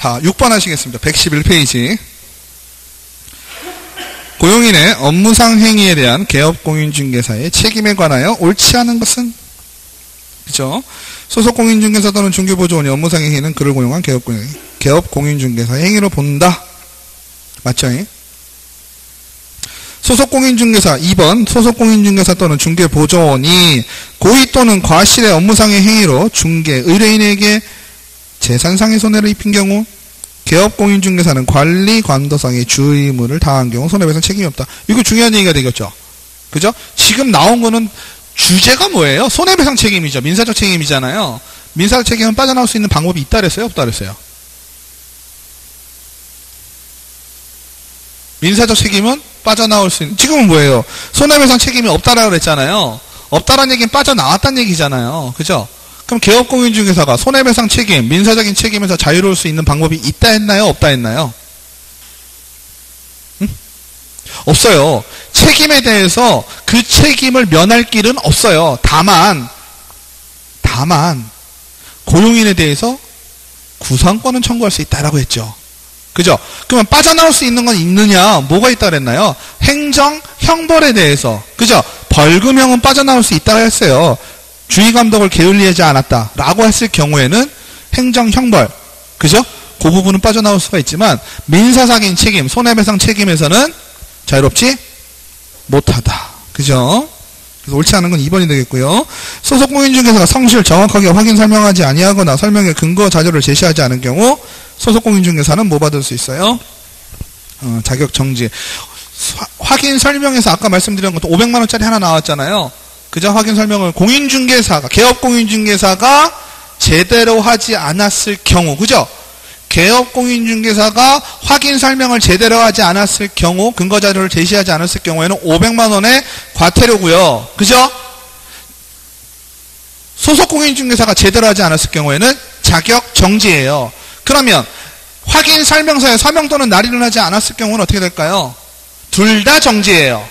자, 6번 하시겠습니다. 111페이지. 고용인의 업무상 행위에 대한 개업공인중개사의 책임에 관하여 옳지 않은 것은? 그죠? 소속공인중개사 또는 중개보조원이 업무상 행위는 그를 고용한 개업공인중개사의 행위로 본다. 맞죠? 소속공인중개사 2번 소속공인중개사 또는 중개보조원이 고의 또는 과실의 업무상의 행위로 중개 의뢰인에게 재산상의 손해를 입힌 경우 개업공인중개사는 관리 관도상의 주의무를 다한 경우 손해배상 책임이 없다. 이거 중요한 얘기가 되겠죠. 그죠? 지금 나온 거는 주제가 뭐예요? 손해배상 책임이죠. 민사적 책임이잖아요. 민사적 책임은 빠져나올 수 있는 방법이 있다 그랬어요? 없다 그랬어요? 민사적 책임은 빠져나올 수 있는, 지금은 뭐예요? 손해배상 책임이 없다라고 그랬잖아요. 없다라는 얘기는 빠져나왔다는 얘기잖아요. 그죠? 그럼 개업공인중개사가 손해배상 책임, 민사적인 책임에서 자유로울 수 있는 방법이 있다 했나요? 없다 했나요? 응? 없어요. 책임에 대해서 그 책임을 면할 길은 없어요. 다만 고용인에 대해서 구상권은 청구할 수 있다라고 했죠. 그죠? 그러면 빠져나올 수 있는 건 있느냐? 뭐가 있다 그랬나요? 행정, 형벌에 대해서. 그죠? 벌금형은 빠져나올 수 있다고 했어요. 주의감독을 게을리하지 않았다라고 했을 경우에는 행정, 형벌. 그죠? 그 부분은 빠져나올 수가 있지만 민사상인 책임, 손해배상 책임에서는 자유롭지 못하다. 그죠? 그래서 옳지 않은 건 2번이 되겠고요. 소속공인중개사가 성실 정확하게 확인 설명하지 아니하거나 설명의 근거 자료를 제시하지 않은 경우 소속공인중개사는 뭐 받을 수 있어요? 자격 정지. 확인 설명에서 아까 말씀드린 것도 500만 원짜리 하나 나왔잖아요. 그저 확인 설명을 공인중개사가, 개업공인중개사가 제대로 하지 않았을 경우, 그죠? 개업공인중개사가 확인 설명을 제대로 하지 않았을 경우, 근거자료를 제시하지 않았을 경우에는 500만 원의 과태료고요. 그죠? 소속공인중개사가 제대로 하지 않았을 경우에는 자격 정지예요. 그러면 확인 설명서에 서명 또는 날인을 하지 않았을 경우는 어떻게 될까요? 둘 다 정지예요.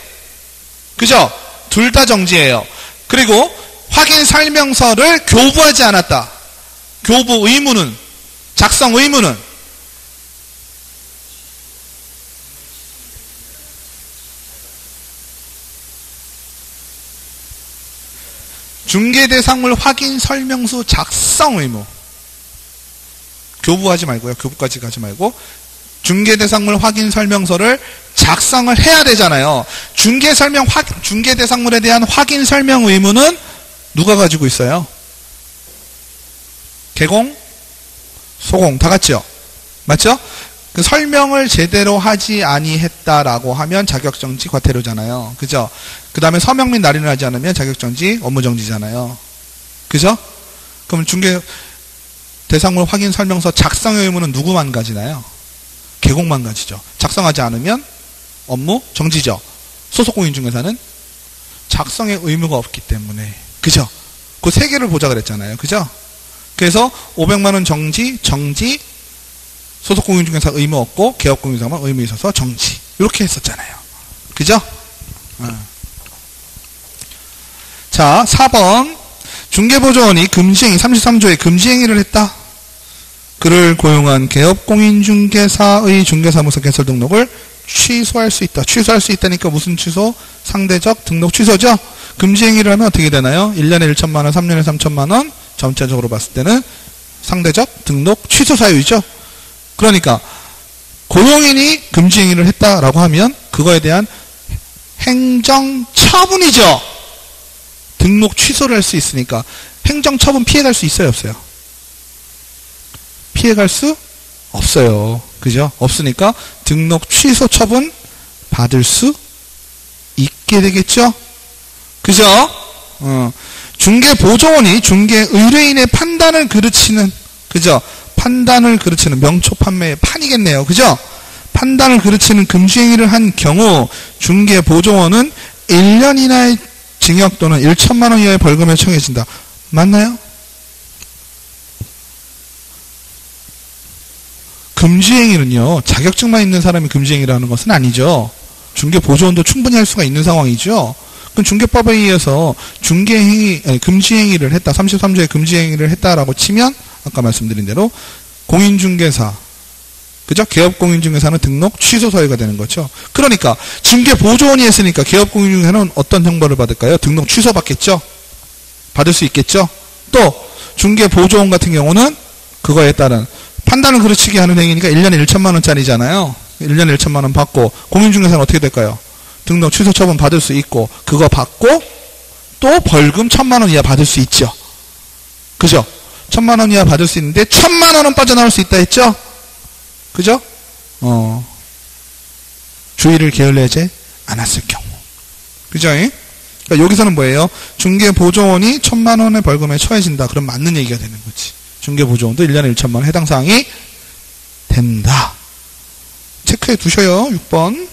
그죠? 둘 다 정지예요. 그리고 확인 설명서를 교부하지 않았다. 교부 의무는, 작성 의무는 중개대상물 확인 설명서 작성 의무. 교부하지 말고요. 교부까지 가지 말고 중개대상물 확인 설명서를 작성을 해야 되잖아요. 중개대상물에 대한 확인 설명 의무는 누가 가지고 있어요? 개공, 소공 다 같죠? 맞죠? 그 설명을 제대로 하지 아니했다라고 하면 자격정지 과태료잖아요. 그죠? 그 다음에 서명 및 날인을 하지 않으면 자격정지 업무정지잖아요. 그죠? 그럼 중개대상물 확인 설명서 작성의 의무는 누구만 가지나요? 개공만 가지죠. 작성하지 않으면 업무 정지죠. 소속공인중개사는 작성의 의무가 없기 때문에. 그죠? 그 세 개를 보자 그랬잖아요. 그죠? 그래서 500만 원 정지, 소속공인중개사 의무 없고 개업공인중개사만 의무 있어서 정지. 이렇게 했었잖아요. 그죠? 자, 4번. 중개보조원이 금지행위, 33조에 금지행위를 했다. 그를 고용한 개업공인중개사의 중개사무소 개설 등록을 취소할 수 있다. 취소할 수 있다니까 무슨 취소? 상대적 등록 취소죠? 금지행위를 하면 어떻게 되나요? 1년에 1천만 원, 3년에 3천만 원, 전체적으로 봤을 때는 상대적 등록 취소 사유이죠? 그러니까 고용인이 금지행위를 했다라고 하면 그거에 대한 행정처분이죠. 등록 취소를 할 수 있으니까 행정처분 피해갈 수 있어요, 없어요? 피해갈 수 없어요. 그죠? 없으니까 등록 취소 처분 받을 수 있게 되겠죠? 그죠? 중개보조원이 중개의뢰인의 판단을 그르치는, 그죠? 판단을 그르치는 명초 판매의 판이겠네요. 그죠? 판단을 그르치는 금지행위를 한 경우 중개보조원은 1년 이하의 징역 또는 1천만 원 이하의 벌금에 처해진다. 맞나요? 금지행위는요, 자격증만 있는 사람이 금지행위를 하는 것은 아니죠. 중개보조원도 충분히 할 수가 있는 상황이죠. 그럼 중개법에 의해서 금지행위를 했다. 33조에 금지행위를 했다라고 치면 아까 말씀드린 대로 공인중개사, 그죠? 개업공인중개사는 등록 취소 사유가 되는 거죠. 그러니까 중개보조원이 했으니까 개업공인중개사는 어떤 형벌을 받을까요? 등록 취소 받겠죠? 받을 수 있겠죠? 또 중개보조원 같은 경우는 그거에 따른 판단을 그르치게 하는 행위니까 1년에 1천만 원짜리잖아요. 1년에 1천만 원 받고 공인중개사는 어떻게 될까요? 등록 취소 처분 받을 수 있고 그거 받고 또 벌금 1,000만 원 이하 받을 수 있죠. 그죠? 1,000만 원 이하 받을 수 있는데 1,000만 원은 빠져나올 수 있다 했죠? 그죠? 주의를 게을리하지 않았을 경우. 그죠? 그러니까 여기서는 뭐예요? 중개보조원이 1,000만 원의 벌금에 처해진다. 그럼 맞는 얘기가 되는 거지. 중개보조원도 1년에 1천만 원 해당 사항이 된다. 체크해 두셔요. 6번.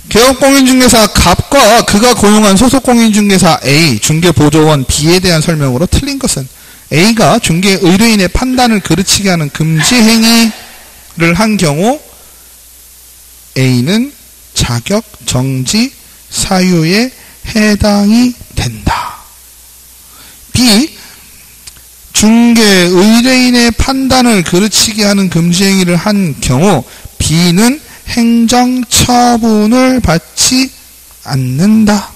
개업공인중개사 갑과 그가 고용한 소속공인중개사 A, 중개보조원 B에 대한 설명으로 틀린 것은 A가 중개의뢰인의 판단을 그르치게 하는 금지 행위를 한 경우 A는 자격 정지 사유에 해당이 된다. B, 중개의뢰인의 판단을 그르치게 하는 금지 행위를 한 경우 B는 행정처분을 받지 않는다.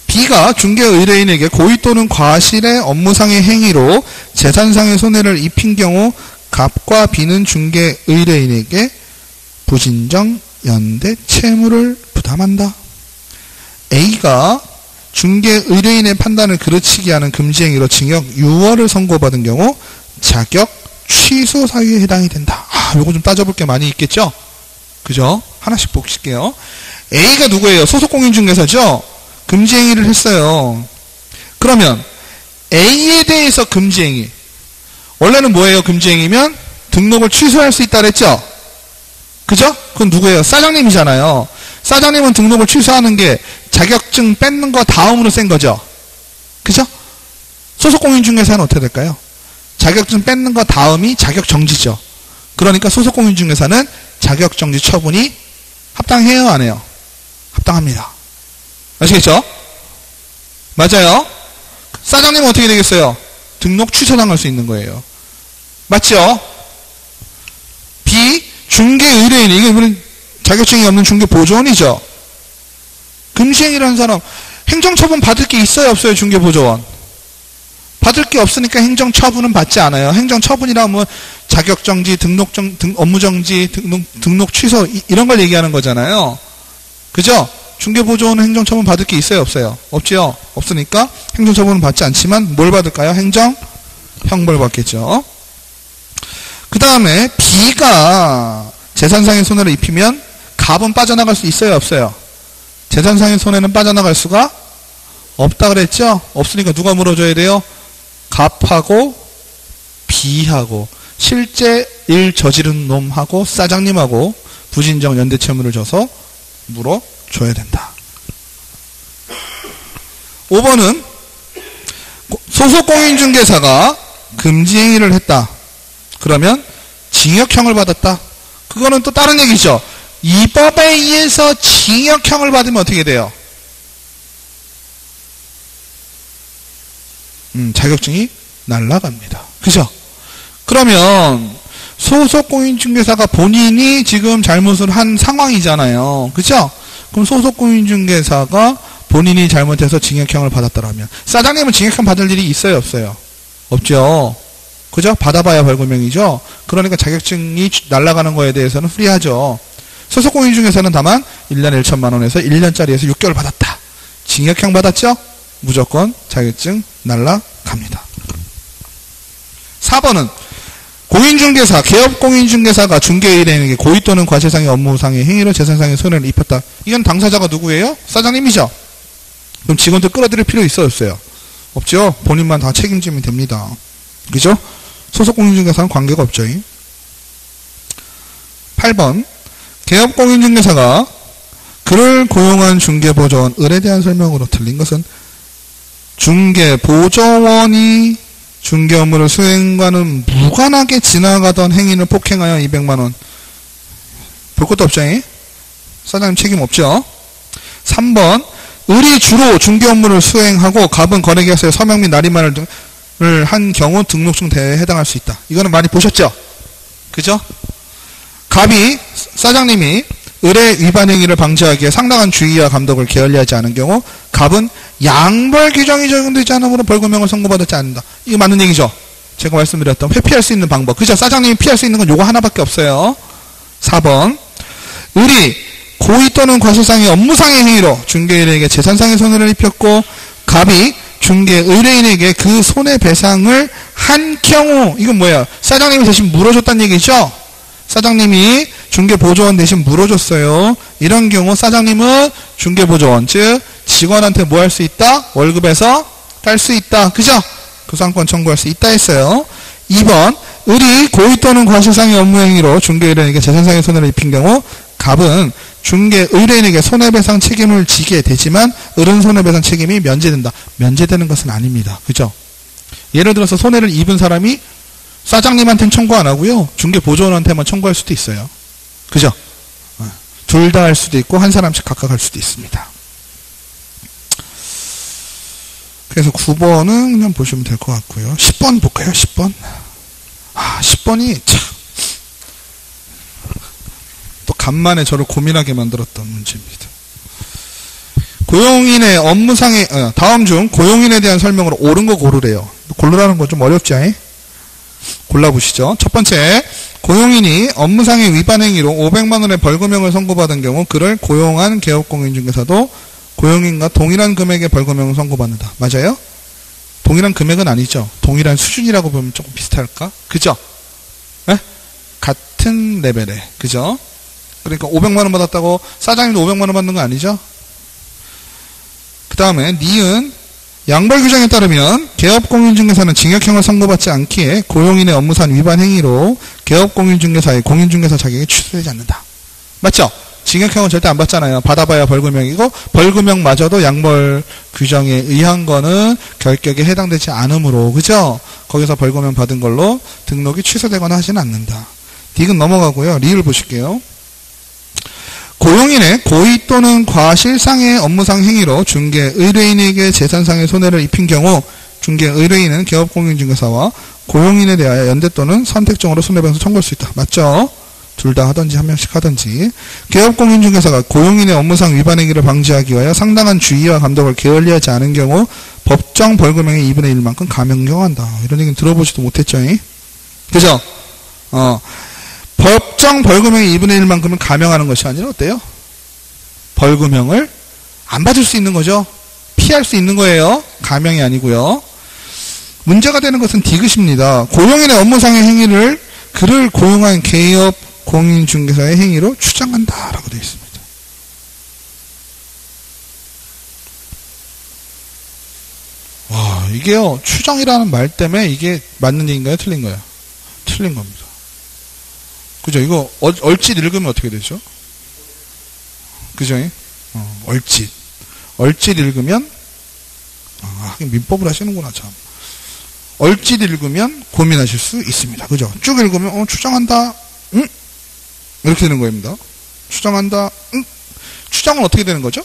B가 중개의뢰인에게 고의 또는 과실의 업무상의 행위로 재산상의 손해를 입힌 경우 갑과 B는 중개의뢰인에게 부진정 연대 채무를 부담한다. A가 중개의뢰인의 판단을 그르치게 하는 금지행위로 징역 6월을 선고받은 경우 자격 취소 사유에 해당이 된다. 요거 좀 따져볼 게 많이 있겠죠? 그죠? 하나씩 볼게요. A가 누구예요? 소속공인중개사죠? 금지행위를 했어요. 그러면 A에 대해서 금지행위. 원래는 뭐예요? 금지행위면 등록을 취소할 수 있다 그랬죠? 그죠? 그건 누구예요? 사장님이잖아요. 사장님은 등록을 취소하는 게 자격증 뺏는 거 다음으로 센 거죠? 그죠? 소속공인중개사는 어떻게 될까요? 자격증 뺏는 거 다음이 자격정지죠. 그러니까 소속공인중개사는 자격정지 처분이 합당해요? 안 해요? 합당합니다. 아시겠죠? 맞아요? 사장님은 어떻게 되겠어요? 등록 취소당할 수 있는 거예요. 맞죠? B, 중개의뢰인. 이게 자격증이 없는 중개보조원이죠. 금지행위라는 사람 행정처분 받을 게 있어요? 없어요? 중개보조원. 받을 게 없으니까 행정처분은 받지 않아요. 행정처분이라면 자격정지, 업무정지, 등록 취소 이런 걸 얘기하는 거잖아요. 그죠? 중개보조원은 행정처분 받을 게 있어요? 없어요? 없지요? 없으니까 행정처분은 받지 않지만 뭘 받을까요? 형벌 받겠죠. 그 다음에 B가 재산상의 손해를 입히면 갑은 빠져나갈 수 있어요? 없어요? 재산상의 손해는 빠져나갈 수가 없다 그랬죠? 없으니까 누가 물어줘야 돼요? 갑하고 B하고 실제 일 저지른 놈하고 사장님하고 부진정 연대채무를 져서 물어줘야 된다. 5번은 소속공인중개사가 금지행위를 했다. 그러면 징역형을 받았다. 그거는 또 다른 얘기죠. 이 법에 의해서 징역형을 받으면 어떻게 돼요? 자격증이 날아갑니다. 그죠? 그러면 소속공인중개사가 본인이 지금 잘못을 한 상황이잖아요. 그죠? 그럼 소속공인중개사가 본인이 잘못해서 징역형을 받았더라면 사장님은 징역형 받을 일이 있어요? 없어요? 없죠. 그죠? 받아봐야 벌금형이죠. 그러니까 자격증이 날아가는 거에 대해서는 프리하죠. 소속공인중개사는 다만 1년에 1천만 원에서 1년짜리에서 6개월 받았다. 징역형 받았죠? 무조건 자격증 날아갑니다. 4번은 공인중개사, 개업공인중개사가 중개의뢰인에게 고의 또는 과실상의 업무상의 행위로 재산상의 손해를 입혔다. 이건 당사자가 누구예요? 사장님이죠. 그럼 직원들 끌어들일 필요 있어요? 없어요? 없죠. 본인만 다 책임지면 됩니다. 그죠? 소속공인중개사는 관계가 없죠. 8번 개업공인중개사가 그를 고용한 중개보조원 을에 대한 설명으로 틀린 것은 중개보조원이 중개 업무를 수행과는 무관하게 지나가던 행위를 폭행하여 200만원. 볼 것도 없죠. 사장님 책임 없죠. 3번 을이 주로 중개 업무를 수행하고 갑은 거래계약서에 서명 및 날인말을 등 한 경우 등록증 대회에 해당할 수 있다. 이거는 많이 보셨죠? 그죠? 갑이 사장님이 의뢰 위반 행위를 방지하기 위해 상당한 주의와 감독을 게을리하지 않은 경우 갑은 양벌 규정이 적용되지 않으므로 벌금형을 선고받지 않는다. 이거 맞는 얘기죠? 제가 말씀드렸던 회피할 수 있는 방법. 그죠? 사장님이 피할 수 있는 건 요거 하나밖에 없어요. 4번. 을이 고의 또는 과실상의 업무상의 행위로 중개의뢰인에게 재산상의 손해를 입혔고 갑이 중개 의뢰인에게 그 손해배상을 한 경우, 이건 뭐야? 사장님이 대신 물어줬다는 얘기죠? 사장님이 중개보조원 대신 물어줬어요. 이런 경우 사장님은 중개보조원, 즉 직원한테 뭐 할 수 있다? 월급에서 딸 수 있다. 그죠? 구상권 청구할 수 있다 했어요. 2번, 을이 고의 또는 과실상의 업무행위로 중개의뢰인에게 재산상의 손해를 입힌 경우 갑은 중개 의뢰인에게 손해배상 책임을 지게 되지만 을은 손해배상 책임이 면제된다. 면제되는 것은 아닙니다. 그죠? 예를 들어서 손해를 입은 사람이 사장님한테는 청구 안 하고요. 중개보조원한테만 청구할 수도 있어요. 그죠? 둘 다 할 수도 있고 한 사람씩 각각 할 수도 있습니다. 그래서 9번은 그냥 보시면 될 것 같고요. 10번 볼까요? 10번. 10번이 참 또 간만에 저를 고민하게 만들었던 문제입니다. 고용인의 업무상의 다음 중 고용인에 대한 설명으로 옳은 거 고르래요. 고르라는 거 좀 어렵지 않아요? 골라보시죠. 첫 번째, 고용인이 업무상의 위반 행위로 500만 원의 벌금형을 선고받은 경우 그를 고용한 개업공인중개사도 고용인과 동일한 금액의 벌금형을 선고받는다. 맞아요? 동일한 금액은 아니죠. 동일한 수준이라고 보면 조금 비슷할까? 그죠? 네? 같은 레벨에. 그죠? 그러니까 500만 원 받았다고 사장님도 500만 원 받는 거 아니죠? 그 다음에 니은 양벌 규정에 따르면 개업공인중개사는 징역형을 선고받지 않기에 고용인의 업무상 위반 행위로 개업공인중개사의 공인중개사 자격이 취소되지 않는다. 맞죠? 징역형은 절대 안 받잖아요. 받아봐야 벌금형이고 벌금형마저도 양벌 규정에 의한 거는 결격에 해당되지 않으므로 그죠? 거기서 벌금형 받은 걸로 등록이 취소되거나 하지는 않는다. 딕은 넘어가고요. 리를 보실게요. 고용인의 고의 또는 과실상의 업무상 행위로 중개 의뢰인에게 재산상의 손해를 입힌 경우 중개 의뢰인은 개업공인중개사와 고용인에 대하여 연대 또는 선택적으로 손해배상 청구할 수 있다. 맞죠? 둘 다 하든지 한 명씩 하든지. 개업공인중개사가 고용인의 업무상 위반 행위를 방지하기 위하여 상당한 주의와 감독을 게을리하지 않은 경우 법정 벌금형의 2분의 1만큼 감형경한다. 이런 얘기는 들어보지도 못했죠. 그죠? 법정 벌금형의 2분의 1만큼은 감형하는 것이 아니라 어때요? 벌금형을 안 받을 수 있는 거죠. 피할 수 있는 거예요. 감형이 아니고요. 문제가 되는 것은 디귿입니다. 고용인의 업무상의 행위를 그를 고용한 개업 공인중개사의 행위로 추정한다라고 되어 있습니다. 와, 이게요, 추정이라는 말 때문에 이게 맞는 얘기인가요? 틀린 거예요? 틀린 겁니다. 그죠? 이거 얼짓 읽으면 어떻게 되죠? 그죠? 얼짓. 얼짓 읽으면 하긴 민법을 하시는구나 참. 얼짓 읽으면 고민하실 수 있습니다. 그죠? 쭉 읽으면 추정한다. 응? 이렇게 되는 겁니다. 추정한다. 응? 추정은 어떻게 되는 거죠?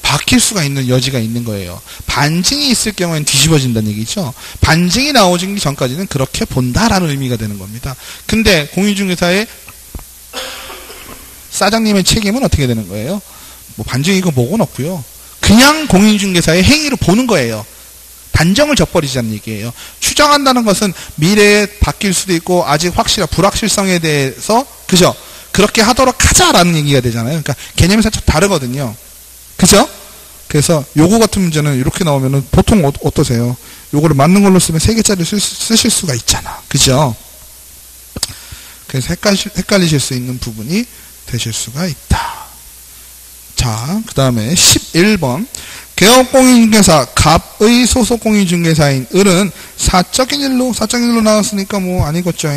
바뀔 수가 있는 여지가 있는 거예요. 반증이 있을 경우에는 뒤집어진다는 얘기죠. 반증이 나오기 전까지는 그렇게 본다라는 의미가 되는 겁니다. 근데 공인중개사의 사장님의 책임은 어떻게 되는 거예요? 뭐 반증이고 뭐고는 없고요. 그냥 공인중개사의 행위로 보는 거예요. 단정을 져버리자는 얘기예요. 추정한다는 것은 미래에 바뀔 수도 있고 아직 불확실성에 대해서 그죠? 그렇게 하도록 하자라는 얘기가 되잖아요. 그러니까 개념이 살짝 다르거든요. 그죠? 그래서 요거 같은 문제는 이렇게 나오면은 보통 어떠세요? 요거를 맞는 걸로 쓰면 3개짜리 쓰실 수가 있잖아. 그죠? 그래서 헷갈리실 수 있는 부분이 되실 수가 있다. 자, 그 다음에 11번. 개업공인중개사 갑의 소속공인중개사인 을은 사적인 일로 나왔으니까 뭐 아니겠죠.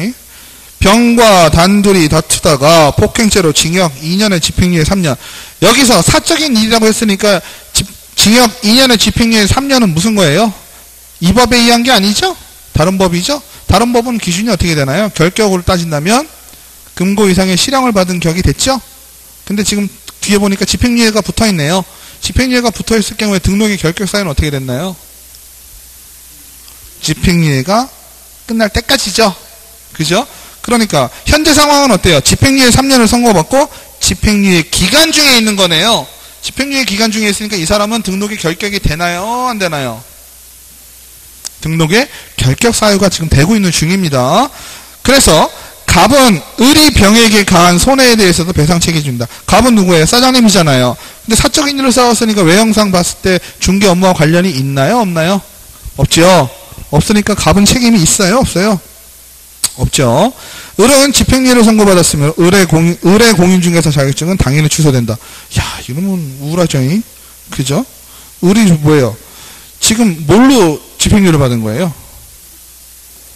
병과 단둘이 다투다가 폭행죄로 징역 2년에 집행유예 3년. 여기서 사적인 일이라고 했으니까 징역 2년에 집행유예 3년은 무슨 거예요? 이 법에 의한 게 아니죠? 다른 법이죠? 다른 법은 기준이 어떻게 되나요? 결격으로 따진다면 금고 이상의 실형을 받은 격이 됐죠? 근데 지금 뒤에 보니까 집행유예가 붙어있네요. 집행유예가 붙어있을 경우에 등록의 결격 사유는 어떻게 됐나요? 집행유예가 끝날 때까지죠. 그죠? 그러니까 현재 상황은 어때요? 집행유예 3년을 선고받고 집행유예 기간 중에 있는 거네요. 집행유예 기간 중에 있으니까 이 사람은 등록이 결격이 되나요? 안 되나요? 등록의 결격 사유가 지금 되고 있는 중입니다. 그래서 갑은 을이 병에게 가한 손해에 대해서도 배상 책임집니다. 갑은 누구예요? 사장님이잖아요. 근데 사적인 일을 싸웠으니까 외형상 봤을 때 중개 업무와 관련이 있나요? 없나요? 없죠. 없으니까 갑은 책임이 있어요? 없어요? 없죠. 을은 집행유예를 선고받았으면 을의 공인중개사 자격증은 당연히 취소된다. 야, 이러면 우울하죠. 그죠? 을이 뭐예요? 지금 뭘로 집행유예를 받은 거예요?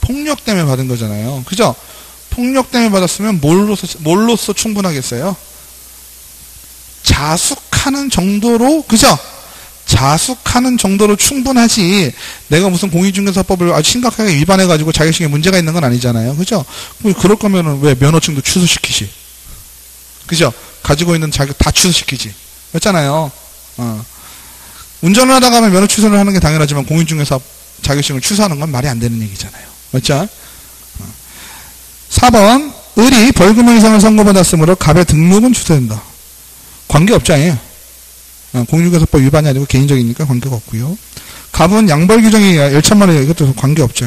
폭력 때문에 받은 거잖아요. 그죠? 폭력 때문에 받았으면 뭘로서 충분하겠어요? 자숙하는 정도로, 그죠? 자숙하는 정도로 충분하지, 내가 무슨 공인중개사법을 아주 심각하게 위반해가지고 자격증에 문제가 있는 건 아니잖아요. 그죠? 그럴 거면은 왜 면허증도 취소시키지? 그죠? 가지고 있는 자격 다 취소시키지. 그렇잖아요. 운전을 하다가 하면 면허 취소를 하는 게 당연하지만 공인중개사 자격증을 취소하는 건 말이 안 되는 얘기잖아요. 맞죠? 4번, 을이 벌금 이상을 선고받았으므로 갑의 등록은 취소된다. 관계없죠. 공인중개사법 위반이 아니고 개인적이니까 관계가 없고요. 갑은 양벌 규정이 1천만 원, 이것도 관계없죠.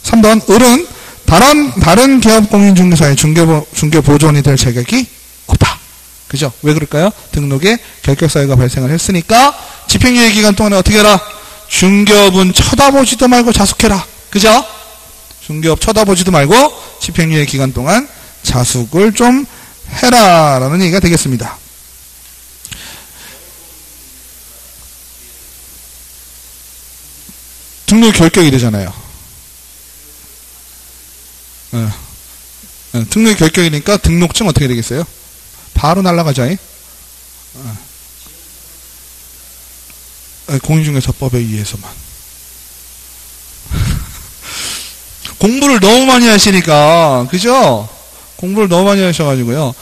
3번, 을은 다른 기업 공인중개사의 중개보조원이 될 자격이 없다. 그죠? 왜 그럴까요? 등록에 결격 사유가 발생을 했으니까 집행유예 기간 동안에 어떻게 해라? 중개업은 쳐다보지도 말고 자숙해라. 그죠? 중개업 쳐다보지도 말고 집행유예 기간 동안 자숙을 좀 해라 라는 얘기가 되겠습니다. 등록 결격이 되잖아요. 등록 결격이니까 등록증 어떻게 되겠어요? 바로 날아가죠. 공인중개사법에 의해서만. 공부를 너무 많이 하시니까, 그죠? 공부를 너무 많이 하셔가지고요.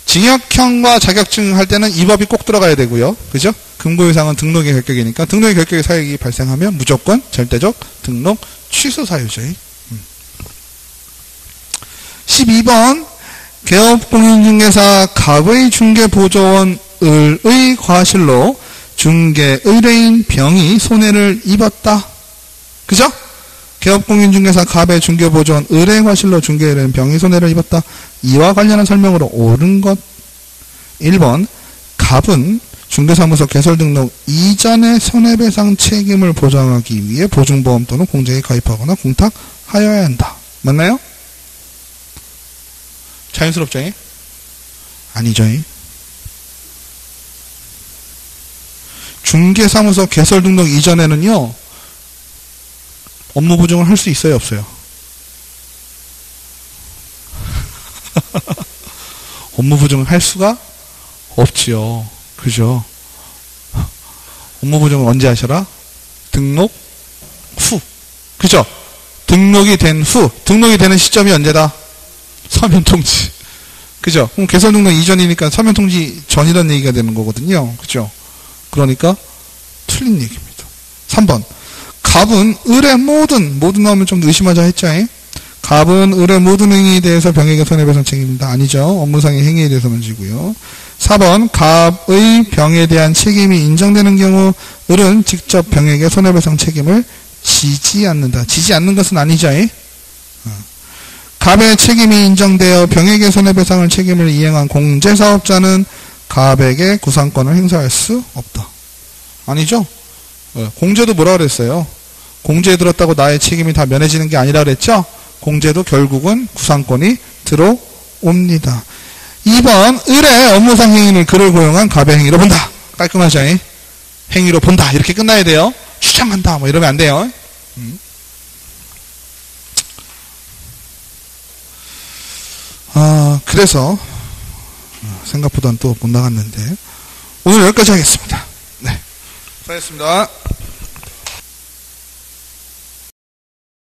징역형과 자격증 할 때는 이 법이 꼭 들어가야 되고요. 그죠? 금고유상은 등록의 결격이니까 등록의 결격의 사유가 발생하면 무조건 절대적 등록 취소 사유죠. 12번, 개업공인중개사 갑의 중개보조원 을의 과실로 중개 의뢰인 병이 손해를 입었다. 그죠? 개업공인중개사 갑의 중개보조원 을의 과실로 중개 의뢰인 병이 손해를 입었다. 이와 관련한 설명으로 옳은 것. 1번, 갑은 중개사무소 개설 등록 이전의 손해배상 책임을 보장하기 위해 보증보험 또는 공제에 가입하거나 공탁하여야 한다. 맞나요? 자연스럽죠? 아니죠. 중개사무소 개설 등록 이전에는요, 업무 보증을 할 수 있어요, 없어요? 업무 보증을 할 수가 없지요. 그죠? 업무 보증을 언제 하셔라? 등록 후. 그죠? 등록이 된 후. 등록이 되는 시점이 언제다? 서면통지. 그죠? 그럼 개설 등록 이전이니까 서면통지 전이라는 얘기가 되는 거거든요. 그죠? 그러니까 틀린 얘기입니다. 3번. 갑은 을의 모든 나오면 좀 의심하자 했죠. 갑은 을의 모든 행위에 대해서 병에게 손해배상 책임입니다. 아니죠. 업무상의 행위에 대해서만 지고요. 4번, 갑의 병에 대한 책임이 인정되는 경우 을은 직접 병에게 손해배상 책임을 지지 않는다. 지지 않는 것은 아니죠. 갑의 책임이 인정되어 병에게 손해배상을 책임을 이행한 공제사업자는 갑에게 구상권을 행사할 수 없다. 아니죠? 공제도 뭐라 그랬어요? 공제에 들었다고 나의 책임이 다 면해지는 게 아니라 그랬죠? 공제도 결국은 구상권이 들어옵니다. 2번, 을의 업무상 행위를 그를 고용한 갑의 행위로 본다. 깔끔하죠? 행위로 본다. 이렇게 끝나야 돼요. 추정한다. 뭐 이러면 안 돼요. 그래서 생각보다는 또 못 나갔는데 오늘 여기까지 하겠습니다. 네, 수고하셨습니다.